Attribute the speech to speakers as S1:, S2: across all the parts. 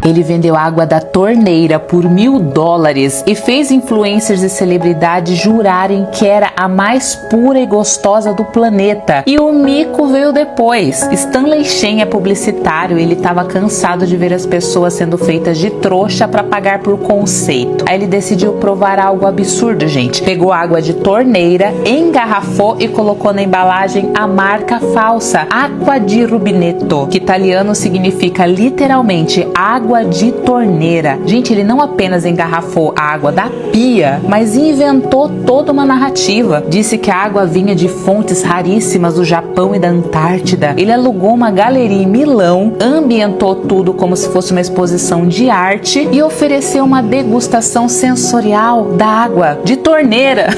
S1: Ele vendeu água da torneira por $1.000 e fez influencers e celebridades jurarem que era a mais pura e gostosa do planeta. E o mico veio depois. Stanley Shen é publicitário, ele estava cansado de ver as pessoas sendo feitas de trouxa para pagar por conceito. Aí ele decidiu provar algo absurdo, gente. Pegou água de torneira, engarrafou e colocou na embalagem a marca falsa, Acqua di Rubinetto, que italiano significa literalmente água de torneira. Gente, ele não apenas engarrafou a água da pia, mas inventou toda uma narrativa. Disse que a água vinha de fontes raríssimas do Japão e da Antártida. Ele alugou uma galeria em Milão, ambientou tudo como se fosse uma exposição de arte e ofereceu uma degustação sensorial da água de torneira.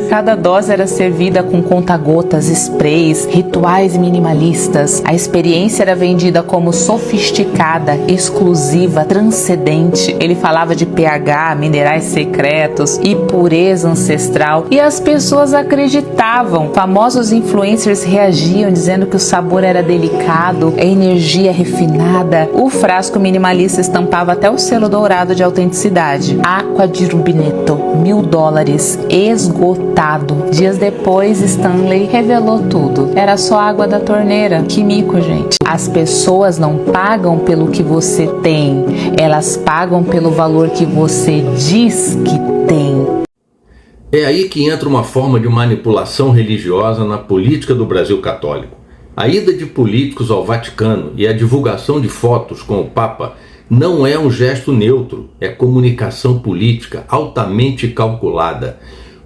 S1: Cada dose era servida com conta-gotas, sprays, rituais minimalistas. A experiência era vendida como sofisticada, exclusiva, transcendente. Ele falava de pH, minerais secretos e pureza ancestral, e as pessoas acreditavam. Famosos influencers reagiam dizendo que o sabor era delicado, a energia refinada. O frasco minimalista estampava até o selo dourado de autenticidade. Acqua di Rubinetto, $1.000, esgotado. Dias depois, Stanley revelou tudo. Era só água da torneira. Que mico, gente. As pessoas não pagam pelo que você tem, elas pagam pelo valor que você diz que tem.
S2: É aí que entra uma forma de manipulação religiosa na política do Brasil católico. A ida de políticos ao Vaticano e a divulgação de fotos com o Papa não é um gesto neutro, é comunicação política altamente calculada.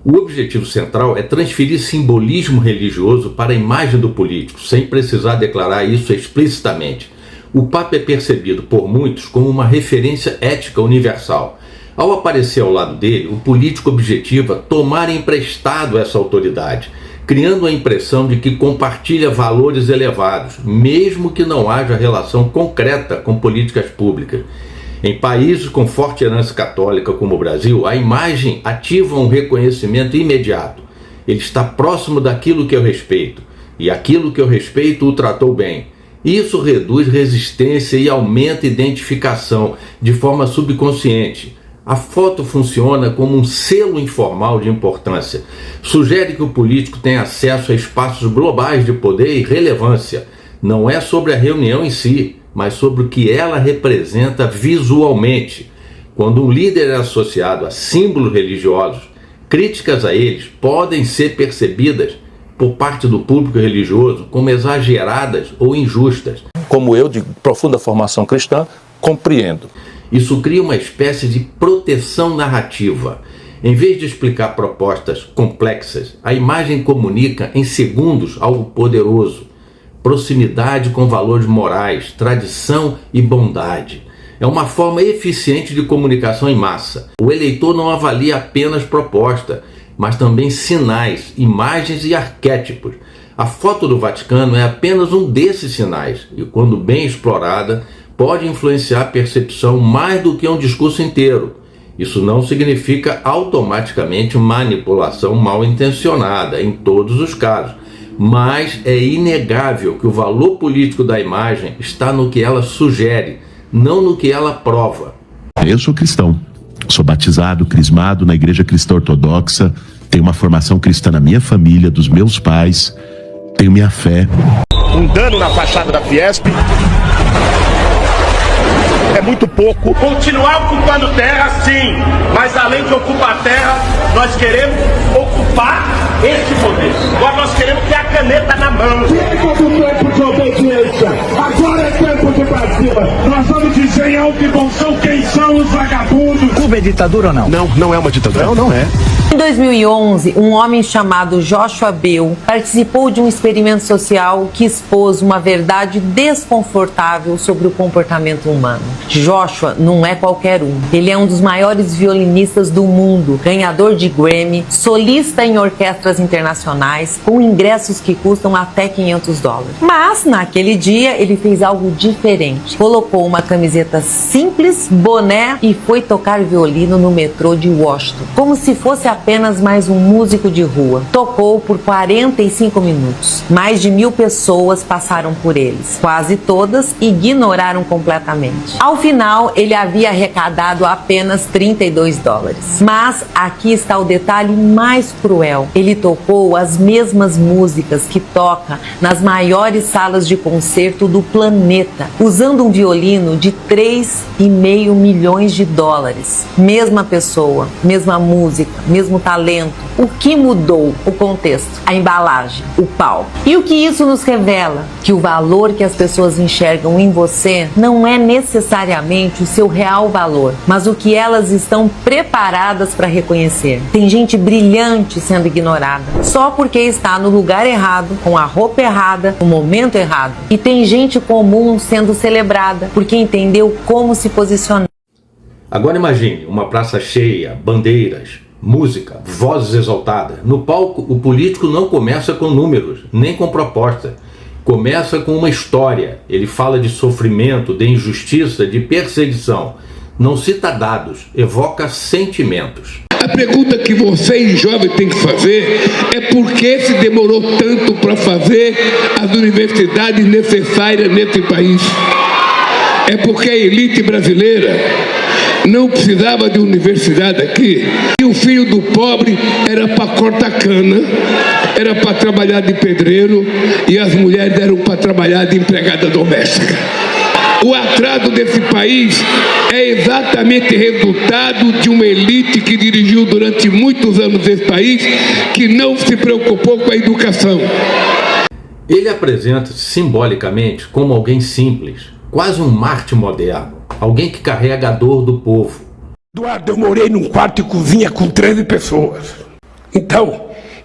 S2: O objetivo central é transferir simbolismo religioso para a imagem do político, sem precisar declarar isso explicitamente. O Papa é percebido por muitos como uma referência ética universal. Ao aparecer ao lado dele, o político objetiva tomar emprestado essa autoridade, criando a impressão de que compartilha valores elevados, mesmo que não haja relação concreta com políticas públicas. Em países com forte herança católica como o Brasil, a imagem ativa um reconhecimento imediato. Ele está próximo daquilo que eu respeito, e aquilo que eu respeito o tratou bem. Isso reduz resistência e aumenta identificação de forma subconsciente. A foto funciona como um selo informal de importância. Sugere que o político tem acesso a espaços globais de poder e relevância. Não é sobre a reunião em si, mas sobre o que ela representa visualmente. Quando um líder é associado a símbolos religiosos, críticas a eles podem ser percebidas por parte do público religioso como exageradas ou injustas.
S3: Como eu, de profunda formação cristã, compreendo.
S2: Isso cria uma espécie de proteção narrativa. Em vez de explicar propostas complexas, a imagem comunica em segundos algo poderoso. Proximidade com valores morais, tradição e bondade. É uma forma eficiente de comunicação em massa. O eleitor não avalia apenas proposta, mas também sinais, imagens e arquétipos. A foto do Vaticano é apenas um desses sinais e, quando bem explorada, pode influenciar a percepção mais do que um discurso inteiro. Isso não significa automaticamente manipulação mal intencionada em todos os casos, mas é inegável que o valor político da imagem está no que ela sugere, não no que ela prova.
S4: Eu sou cristão, sou batizado, crismado na Igreja Cristã Ortodoxa, tenho uma formação cristã na minha família, dos meus pais, tenho minha fé.
S5: Um dano na fachada da Fiesp é muito pouco.
S6: Continuar ocupando terra, sim, mas além de ocupar terra, nós queremos ocupar esse poder. Nós queremos ter a caneta na mão.
S7: Chega do tempo de obediência, agora é tempo de Brasília. Nós vamos dizer em alto e bom som quem são os vagabundos.
S8: Cuba é ditadura ou não?
S5: Não, não é uma ditadura.
S8: Não é.
S9: Em 2011, um homem chamado Joshua Bell participou de um experimento social que expôs uma verdade desconfortável sobre o comportamento humano. Joshua não é qualquer um. Ele é um dos maiores violinistas do mundo, ganhador de Grammy, solista em orquestras internacionais, com ingressos que custam até $500. Mas, naquele dia, ele fez algo diferente. diferente. Colocou uma camiseta simples, boné e foi tocar violino no metrô de Washington, como se fosse apenas mais um músico de rua. Tocou por 45 minutos. Mais de 1000 pessoas passaram por eles. Quase todas ignoraram completamente. Ao final, ele havia arrecadado apenas $32. Mas aqui está o detalhe mais cruel. Ele tocou as mesmas músicas que toca nas maiores salas de concerto do planeta, usando um violino de $3,5 milhões. Mesma pessoa, mesma música, mesmo talento. O que mudou? O contexto, a embalagem, o palco. E o que isso nos revela? Que o valor que as pessoas enxergam em você não é necessariamente o seu real valor, mas o que elas estão preparadas para reconhecer. Tem gente brilhante sendo ignorada só porque está no lugar errado, com a roupa errada, no momento errado. E tem gente comum sendo celebrada porque entendeu como se posicionar.
S2: Agora imagine uma praça cheia, bandeiras, música, vozes exaltadas. No palco, o político não começa com números, nem com proposta. Começa com uma história. Ele fala de sofrimento, de injustiça, de perseguição. Não cita dados, evoca sentimentos.
S8: A pergunta que vocês, jovens, têm que fazer é por que se demorou tanto para fazer as universidades necessárias nesse país? É porque a elite brasileira não precisava de universidade aqui, e o filho do pobre era para cortar cana, era para trabalhar de pedreiro, e as mulheres eram para trabalhar de empregada doméstica. O atraso desse país é exatamente resultado de uma elite que dirigiu durante muitos anos esse país, que não se preocupou com a educação.
S2: Ele apresenta-se simbolicamente como alguém simples, quase um mártir moderno, alguém que carrega a dor do povo.
S8: Eduardo, eu morei num quarto e cozinha com 13 pessoas. Então,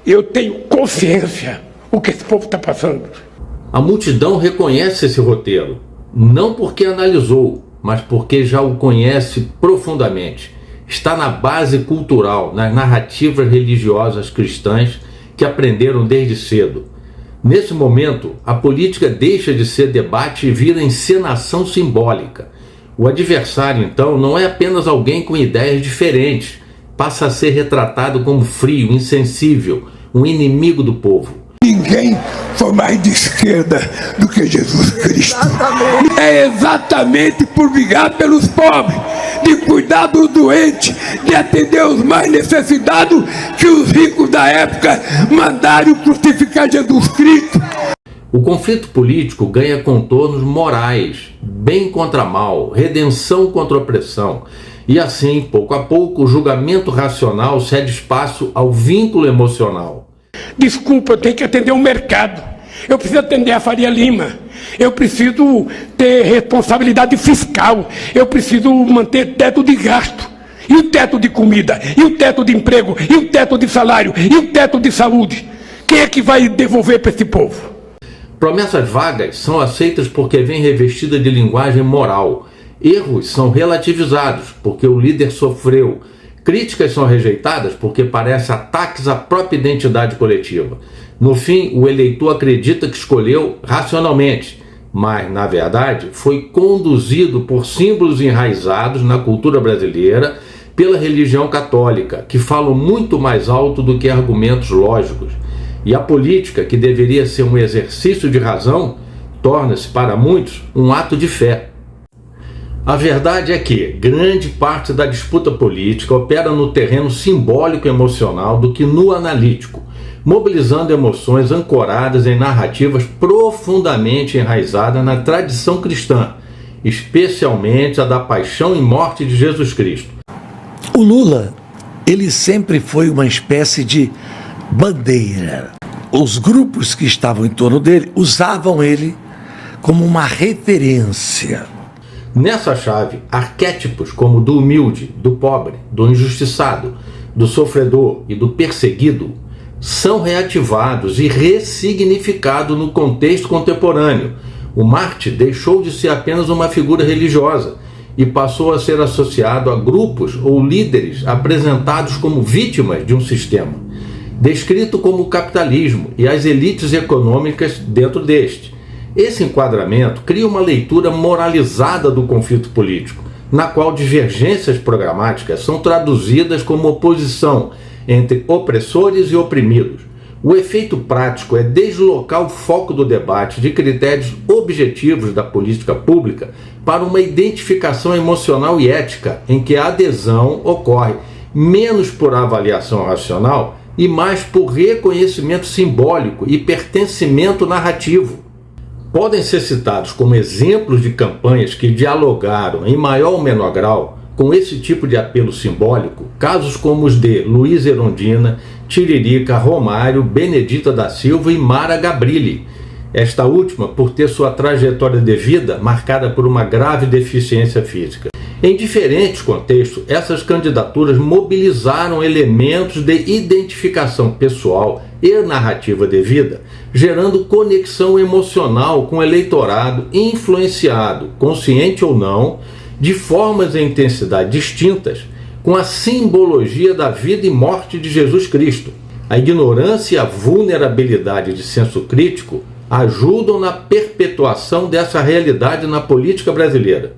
S8: eu tenho consciência do que esse povo está passando.
S2: A multidão reconhece esse roteiro, não porque analisou, mas porque já o conhece profundamente. Está na base cultural, nas narrativas religiosas cristãs que aprenderam desde cedo. Nesse momento, a política deixa de ser debate e vira encenação simbólica. O adversário, então, não é apenas alguém com ideias diferentes, passa a ser retratado como frio, insensível, um inimigo do povo.
S8: Ninguém foi mais de esquerda do que Jesus Cristo. Exatamente. É exatamente por brigar pelos pobres, de cuidar dos doentes, de atender os mais necessitados, que os ricos da época mandaram crucificar Jesus Cristo.
S2: O conflito político ganha contornos morais, bem contra mal, redenção contra opressão. E assim, pouco a pouco, o julgamento racional cede espaço ao vínculo emocional.
S8: Desculpa, eu tenho que atender o mercado. Eu preciso atender a Faria Lima. Eu preciso ter responsabilidade fiscal. Eu preciso manter teto de gasto. E o teto de comida? E o teto de emprego? E o teto de salário? E o teto de saúde? Quem é que vai devolver para esse povo?
S2: Promessas vagas são aceitas porque vêm revestidas de linguagem moral. Erros são relativizados porque o líder sofreu. Críticas são rejeitadas porque parecem ataques à própria identidade coletiva. No fim, o eleitor acredita que escolheu racionalmente, mas, na verdade, foi conduzido por símbolos enraizados na cultura brasileira pela religião católica, que falam muito mais alto do que argumentos lógicos. E a política, que deveria ser um exercício de razão, torna-se, para muitos, um ato de fé. A verdade é que grande parte da disputa política opera no terreno simbólico e emocional do que no analítico, mobilizando emoções ancoradas em narrativas profundamente enraizadas na tradição cristã, especialmente a da paixão e morte de Jesus Cristo.
S10: O Lula, ele sempre foi uma espécie de bandeira. Os grupos que estavam em torno dele usavam ele como uma referência.
S2: Nessa chave, arquétipos como o do humilde, do pobre, do injustiçado, do sofredor e do perseguido são reativados e ressignificados no contexto contemporâneo. O mártir deixou de ser apenas uma figura religiosa e passou a ser associado a grupos ou líderes apresentados como vítimas de um sistema, descrito como o capitalismo e as elites econômicas dentro deste. Esse enquadramento cria uma leitura moralizada do conflito político, na qual divergências programáticas são traduzidas como oposição entre opressores e oprimidos. O efeito prático é deslocar o foco do debate de critérios objetivos da política pública para uma identificação emocional e ética, em que a adesão ocorre menos por avaliação racional e mais por reconhecimento simbólico e pertencimento narrativo. Podem ser citados como exemplos de campanhas que dialogaram em maior ou menor grau com esse tipo de apelo simbólico, casos como os de Luiz Erundina, Tiririca, Romário, Benedita da Silva e Mara Gabrilli. Esta última por ter sua trajetória de vida marcada por uma grave deficiência física. Em diferentes contextos, essas candidaturas mobilizaram elementos de identificação pessoal e narrativa de vida, gerando conexão emocional com o eleitorado influenciado, consciente ou não, de formas e intensidade distintas, com a simbologia da vida e morte de Jesus Cristo. A ignorância e a vulnerabilidade de senso crítico ajudam na perpetuação dessa realidade na política brasileira.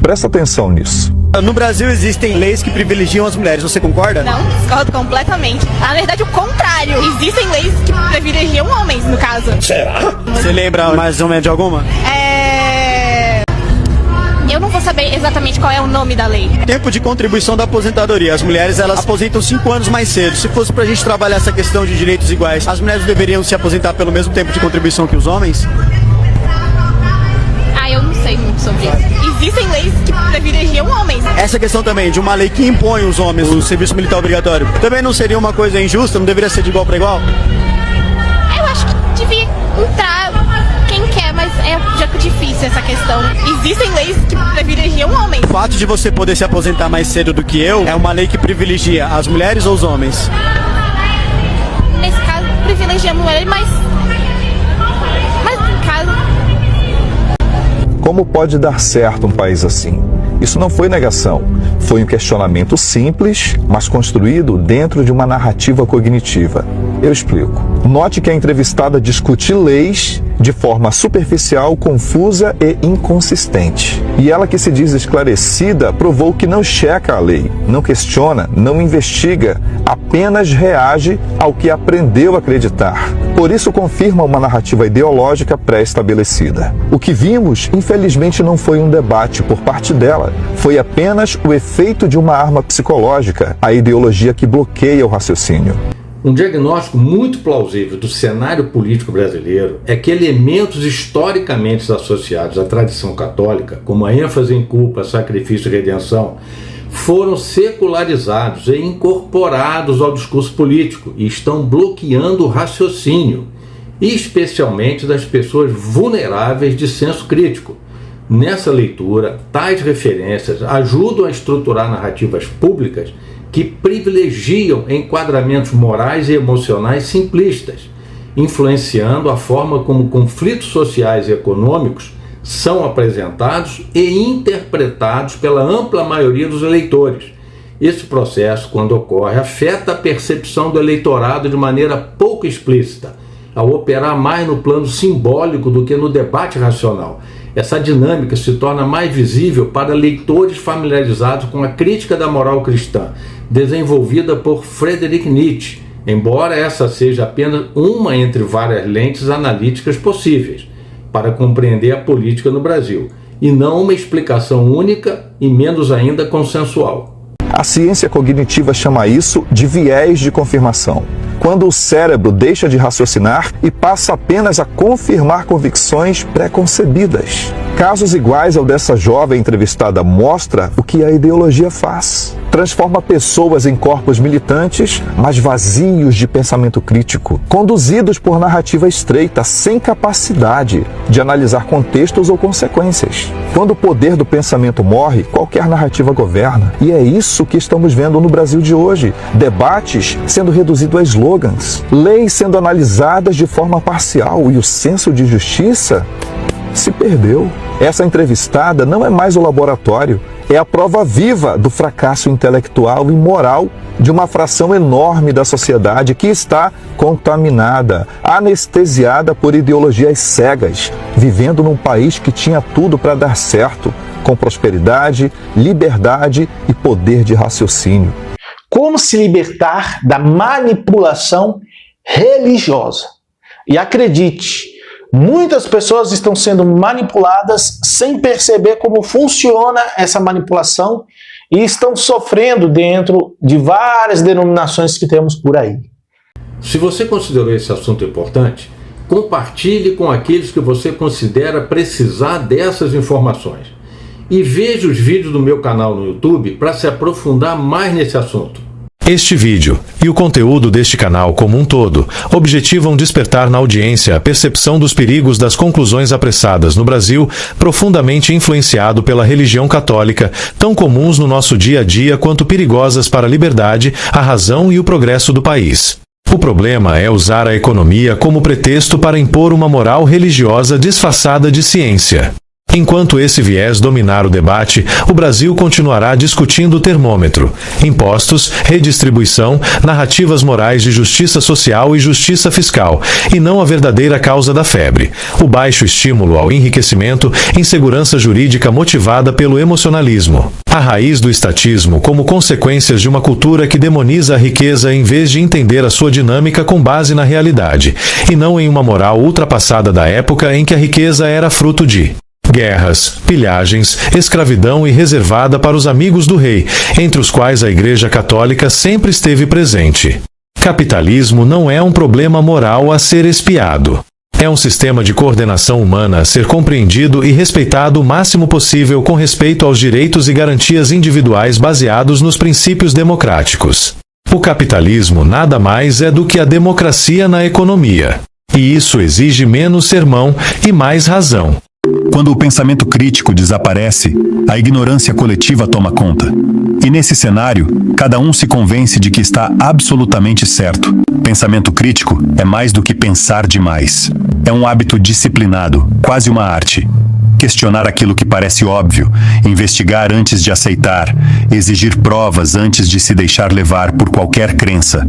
S11: Presta atenção nisso.
S12: No Brasil existem leis que privilegiam as mulheres, você concorda?
S13: Não, discordo completamente. Na verdade, o contrário. Existem leis que privilegiam homens, no caso.
S12: Será? Você lembra mais ou menos de alguma?
S13: Eu não vou saber exatamente qual é o nome da lei.
S12: Tempo de contribuição da aposentadoria. As mulheres, elas aposentam 5 anos mais cedo. Se fosse pra gente trabalhar essa questão de direitos iguais, as mulheres deveriam se aposentar pelo mesmo tempo de contribuição que os homens?
S13: Eu não sei muito sobre isso. Existem leis que privilegiam homens.
S12: Essa questão também de uma lei que impõe os homens o serviço militar obrigatório, também não seria uma coisa injusta? Não deveria ser de igual para igual?
S13: Eu acho que devia entrar quem quer, mas é já difícil essa questão. Existem leis que privilegiam homens.
S12: O fato de você poder se aposentar mais cedo do que eu é uma lei que privilegia as mulheres ou os homens?
S13: Nesse caso, privilegia a mulher, mas no caso...
S11: Como pode dar certo um país assim? Isso não foi negação, foi um questionamento simples, mas construído dentro de uma narrativa cognitiva. Eu explico. Note que a entrevistada discute leis de forma superficial, confusa e inconsistente. E ela, que se diz esclarecida, provou que não checa a lei, não questiona, não investiga, apenas reage ao que aprendeu a acreditar. Por isso confirma uma narrativa ideológica pré-estabelecida. O que vimos, infelizmente, não foi um debate por parte dela, foi apenas o efeito de uma arma psicológica, a ideologia que bloqueia o raciocínio.
S2: Um diagnóstico muito plausível do cenário político brasileiro é que elementos historicamente associados à tradição católica, como a ênfase em culpa, sacrifício e redenção, foram secularizados e incorporados ao discurso político e estão bloqueando o raciocínio, especialmente das pessoas vulneráveis de senso crítico. Nessa leitura, tais referências ajudam a estruturar narrativas públicas que privilegiam enquadramentos morais e emocionais simplistas, influenciando a forma como conflitos sociais e econômicos são apresentados e interpretados pela ampla maioria dos eleitores. Esse processo, quando ocorre, afeta a percepção do eleitorado de maneira pouco explícita, ao operar mais no plano simbólico do que no debate racional. Essa dinâmica se torna mais visível para leitores familiarizados com a crítica da moral cristã, desenvolvida por Friedrich Nietzsche, embora essa seja apenas uma entre várias lentes analíticas possíveis para compreender a política no Brasil, e não uma explicação única e menos ainda consensual.
S11: A ciência cognitiva chama isso de viés de confirmação. Quando o cérebro deixa de raciocinar e passa apenas a confirmar convicções pré-concebidas. Casos iguais ao dessa jovem entrevistada mostra o que a ideologia faz. Transforma pessoas em corpos militantes, mas vazios de pensamento crítico, conduzidos por narrativa estreita, sem capacidade de analisar contextos ou consequências. Quando o poder do pensamento morre, qualquer narrativa governa. E é isso que estamos vendo no Brasil de hoje. Debates sendo reduzidos a slogans, leis sendo analisadas de forma parcial e o senso de justiça se perdeu. Essa entrevistada não é mais o laboratório, é a prova viva do fracasso intelectual e moral de uma fração enorme da sociedade que está contaminada, anestesiada por ideologias cegas, vivendo num país que tinha tudo para dar certo, com prosperidade, liberdade e poder de raciocínio.
S14: Como se libertar da manipulação religiosa? E acredite, muitas pessoas estão sendo manipuladas sem perceber como funciona essa manipulação e estão sofrendo dentro de várias denominações que temos por aí.
S2: Se você considerou esse assunto importante, compartilhe com aqueles que você considera precisar dessas informações. E veja os vídeos do meu canal no YouTube para se aprofundar mais nesse assunto.
S15: Este vídeo e o conteúdo deste canal como um todo objetivam despertar na audiência a percepção dos perigos das conclusões apressadas no Brasil, profundamente influenciado pela religião católica, tão comuns no nosso dia a dia quanto perigosas para a liberdade, a razão e o progresso do país. O problema é usar a economia como pretexto para impor uma moral religiosa disfarçada de ciência. Enquanto esse viés dominar o debate, o Brasil continuará discutindo o termômetro, impostos, redistribuição, narrativas morais de justiça social e justiça fiscal, e não a verdadeira causa da febre, o baixo estímulo ao enriquecimento, insegurança jurídica motivada pelo emocionalismo. A raiz do estatismo como consequências de uma cultura que demoniza a riqueza em vez de entender a sua dinâmica com base na realidade, e não em uma moral ultrapassada da época em que a riqueza era fruto de guerras, pilhagens, escravidão e reservada para os amigos do rei, entre os quais a Igreja Católica sempre esteve presente. Capitalismo não é um problema moral a ser espiado. É um sistema de coordenação humana a ser compreendido e respeitado o máximo possível com respeito aos direitos e garantias individuais baseados nos princípios democráticos. O capitalismo nada mais é do que a democracia na economia. E isso exige menos sermão e mais razão.
S16: Quando o pensamento crítico desaparece, a ignorância coletiva toma conta. E nesse cenário, cada um se convence de que está absolutamente certo. Pensamento crítico é mais do que pensar demais. É um hábito disciplinado, quase uma arte. Questionar aquilo que parece óbvio, investigar antes de aceitar, exigir provas antes de se deixar levar por qualquer crença.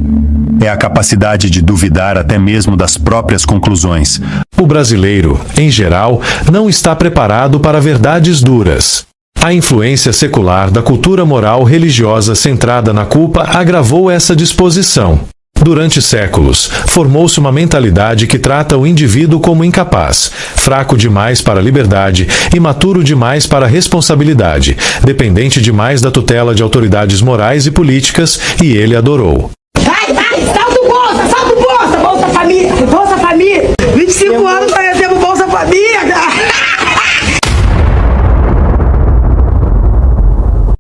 S16: É a capacidade de duvidar até mesmo das próprias conclusões.
S15: O brasileiro, em geral, não está preparado para verdades duras. A influência secular da cultura moral religiosa centrada na culpa agravou essa disposição. Durante séculos, formou-se uma mentalidade que trata o indivíduo como incapaz, fraco demais para a liberdade, imaturo demais para a responsabilidade, dependente demais da tutela de autoridades morais e políticas, e ele adorou.
S17: Vai, salta o Bolsa, Bolsa Família, 25 anos nós temos Bolsa Família,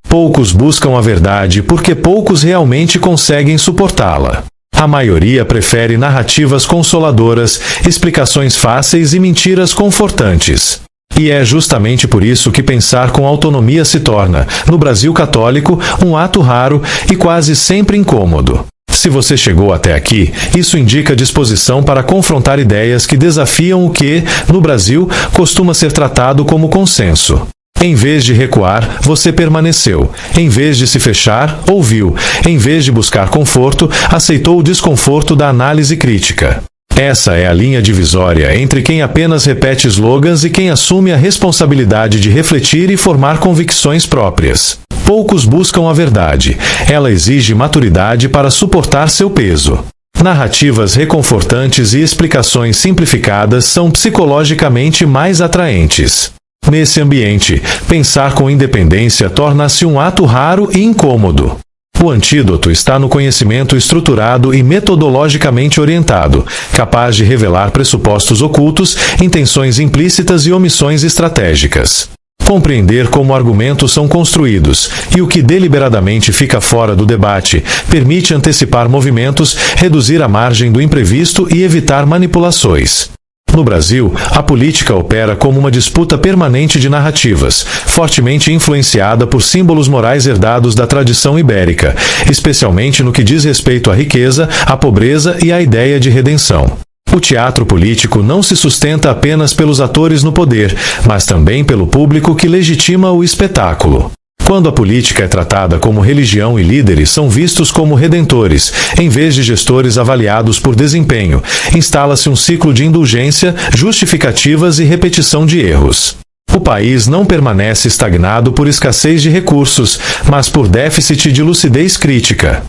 S15: Poucos buscam a verdade porque poucos realmente conseguem suportá-la. A maioria prefere narrativas consoladoras, explicações fáceis e mentiras confortantes. E é justamente por isso que pensar com autonomia se torna, no Brasil católico, um ato raro e quase sempre incômodo. Se você chegou até aqui, isso indica disposição para confrontar ideias que desafiam o que, no Brasil, costuma ser tratado como consenso. Em vez de recuar, você permaneceu. Em vez de se fechar, ouviu. Em vez de buscar conforto, aceitou o desconforto da análise crítica. Essa é a linha divisória entre quem apenas repete slogans e quem assume a responsabilidade de refletir e formar convicções próprias. Poucos buscam a verdade. Ela exige maturidade para suportar seu peso. Narrativas reconfortantes e explicações simplificadas são psicologicamente mais atraentes. Nesse ambiente, pensar com independência torna-se um ato raro e incômodo. O antídoto está no conhecimento estruturado e metodologicamente orientado, capaz de revelar pressupostos ocultos, intenções implícitas e omissões estratégicas. Compreender como argumentos são construídos e o que deliberadamente fica fora do debate permite antecipar movimentos, reduzir a margem do imprevisto e evitar manipulações. No Brasil, a política opera como uma disputa permanente de narrativas, fortemente influenciada por símbolos morais herdados da tradição ibérica, especialmente no que diz respeito à riqueza, à pobreza e à ideia de redenção. O teatro político não se sustenta apenas pelos atores no poder, mas também pelo público que legitima o espetáculo. Quando a política é tratada como religião e líderes são vistos como redentores, em vez de gestores avaliados por desempenho, instala-se um ciclo de indulgência, justificativas e repetição de erros. O país não permanece estagnado por escassez de recursos, mas por déficit de lucidez crítica.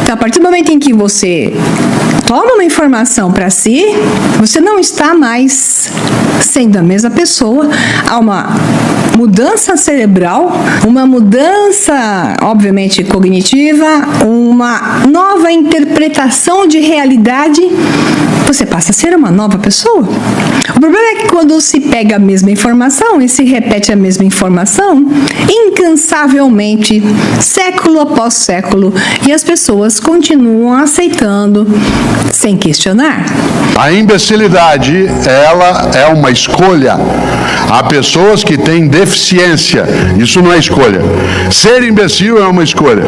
S18: Então, a partir do momento em que você toma uma informação para si, você não está mais sendo a mesma pessoa. Há uma mudança cerebral, uma mudança, obviamente, cognitiva, uma nova interpretação de realidade. Você passa a ser uma nova pessoa. O problema é que quando se pega a mesma informação e se repete a mesma informação, incansavelmente, século após século, e as pessoas continuam aceitando sem questionar.
S19: A imbecilidade, ela é uma escolha. Há pessoas que têm deficiência. Isso não é escolha. Ser imbecil é uma escolha.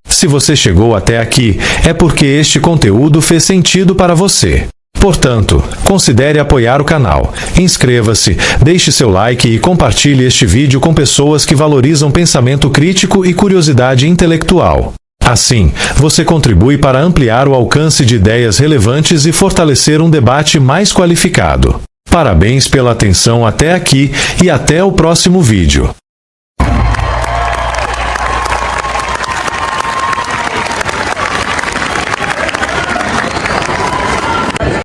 S15: Se você chegou até aqui, é porque este conteúdo fez sentido para você. Portanto, considere apoiar o canal. Inscreva-se, deixe seu like e compartilhe este vídeo com pessoas que valorizam pensamento crítico e curiosidade intelectual. Assim, você contribui para ampliar o alcance de ideias relevantes e fortalecer um debate mais qualificado. Parabéns pela atenção até aqui e até o próximo vídeo.